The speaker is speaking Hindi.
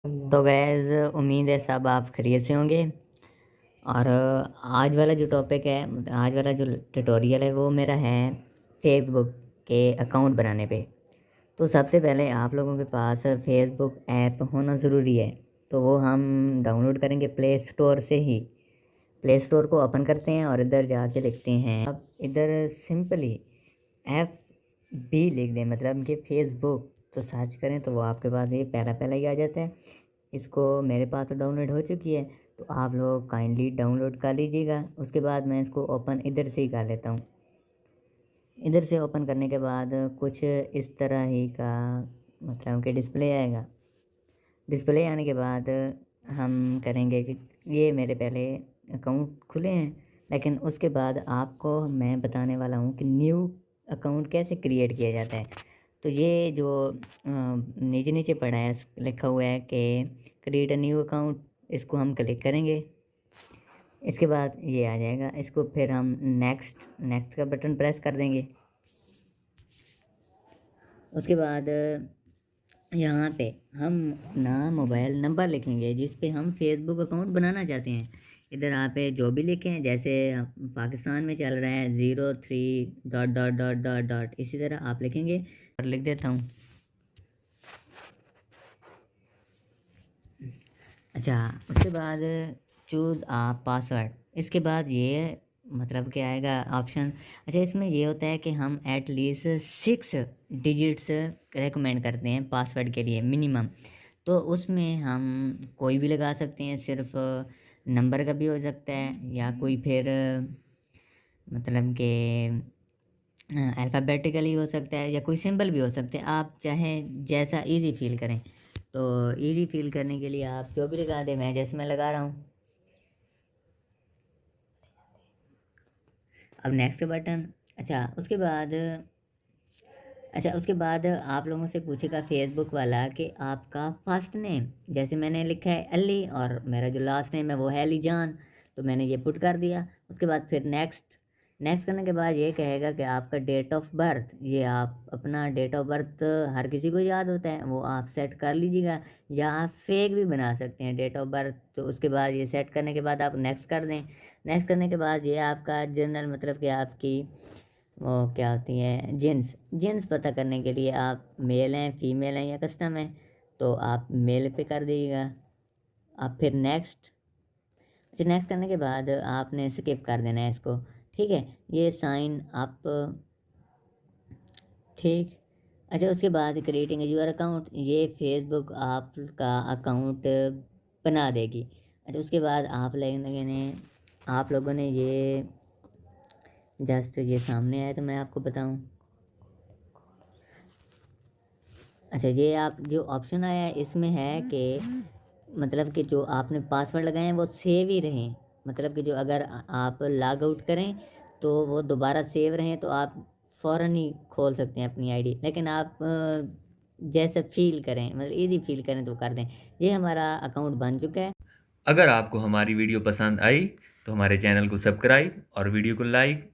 तो गैज़ उम्मीद है सब आप खैरियत से होंगे। और आज वाला जो टॉपिक है, आज वाला जो ट्यूटोरियल है वो मेरा है फेसबुक के अकाउंट बनाने पे। तो सबसे पहले आप लोगों के पास फेसबुक ऐप होना ज़रूरी है। तो वो हम डाउनलोड करेंगे प्ले स्टोर से ही। प्ले स्टोर को ओपन करते हैं और इधर जाके लिखते हैं, अब इधर सिंपली एफ बी लिख दें, मतलब कि फेसबुक। तो सर्च करें तो वो आपके पास ये पहला ही आ जाता है। इसको मेरे पास तो डाउनलोड हो चुकी है, तो आप लोग काइंडली डाउनलोड कर लीजिएगा। उसके बाद मैं इसको ओपन इधर से ही कर लेता हूँ। इधर से ओपन करने के बाद कुछ इस तरह ही का मतलब कि डिस्प्ले आएगा। डिस्प्ले आने के बाद हम करेंगे कि ये मेरे पहले अकाउंट खुले हैं, लेकिन उसके बाद आपको मैं बताने वाला हूँ कि न्यू अकाउंट कैसे क्रिएट किया जाता है। तो ये जो नीचे नीचे पड़ा है लिखा हुआ है कि क्रिएट अ न्यू अकाउंट, इसको हम क्लिक करेंगे। इसके बाद ये आ जाएगा, इसको फिर हम नेक्स्ट का बटन प्रेस कर देंगे। उसके बाद यहाँ पे हम नाम मोबाइल नंबर लिखेंगे जिस पे हम फेसबुक अकाउंट बनाना चाहते हैं। इधर आप जो भी लिखें, जैसे पाकिस्तान में चल रहा है 03 ... इसी तरह आप लिखेंगे और लिख देता हूँ। अच्छा, उसके बाद चूज़ आप पासवर्ड। इसके बाद ये मतलब क्या आएगा ऑप्शन। अच्छा, इसमें ये होता है कि हम एटलीस्ट 6 डिजिट्स रेकमेंड करते हैं पासवर्ड के लिए मिनिमम। तो उसमें हम कोई भी लगा सकते हैं, सिर्फ नंबर का भी हो सकता है या कोई फिर मतलब कि अल्फ़ाबेटिकली हो सकता है या कोई सिंबल भी हो सकते हैं। आप चाहें जैसा इजी फील करें। तो इजी फील करने के लिए आप जो भी लगा दें, मैं जैसे मैं लगा रहा हूँ। अब नेक्स्ट बटन। अच्छा उसके बाद आप लोगों से पूछेगा फेसबुक वाला कि आपका फर्स्ट नेम, जैसे मैंने लिखा है अली और मेरा जो लास्ट नेम है वो है अली जान, तो मैंने ये पुट कर दिया। उसके बाद फिर नेक्स्ट करने के बाद ये कहेगा कि आपका डेट ऑफ बर्थ, ये आप अपना डेट ऑफ बर्थ हर किसी को याद होता है, वो आप सेट कर लीजिएगा या आप फेक भी बना सकते हैं डेट ऑफ बर्थ। तो उसके बाद ये सेट करने के बाद आप नेक्स्ट कर दें। नेक्स्ट करने के बाद ये आपका जनरल मतलब कि आपकी वो क्या होती है जीन्स पता करने के लिए आप मेल हैं फीमेल हैं या कस्टम है, तो आप मेल पे कर दीजिएगा। आप फिर नेक्स्ट। अच्छा, नेक्स्ट करने के बाद आपने स्किप कर देना है इसको, ठीक है। ये साइन अप, ठीक। अच्छा, उसके बाद क्रिएटिंग यूर अकाउंट, ये फेसबुक आपका अकाउंट बना देगी। अच्छा, उसके बाद आप लोगों ने ये जस्ट ये सामने आया तो मैं आपको बताऊं। अच्छा, ये आप जो ऑप्शन आया है इसमें है कि मतलब कि जो आपने पासवर्ड लगाए हैं वो सेव ही रहें, मतलब कि जो अगर आप लॉग आउट करें तो वो दोबारा सेव रहें, तो आप फ़ौरन ही खोल सकते हैं अपनी आईडी। लेकिन आप जैसे फील करें, मतलब इजी फील करें तो कर दें। ये हमारा अकाउंट बन चुका है। अगर आपको हमारी वीडियो पसंद आई तो हमारे चैनल को सब्सक्राइब और वीडियो को लाइक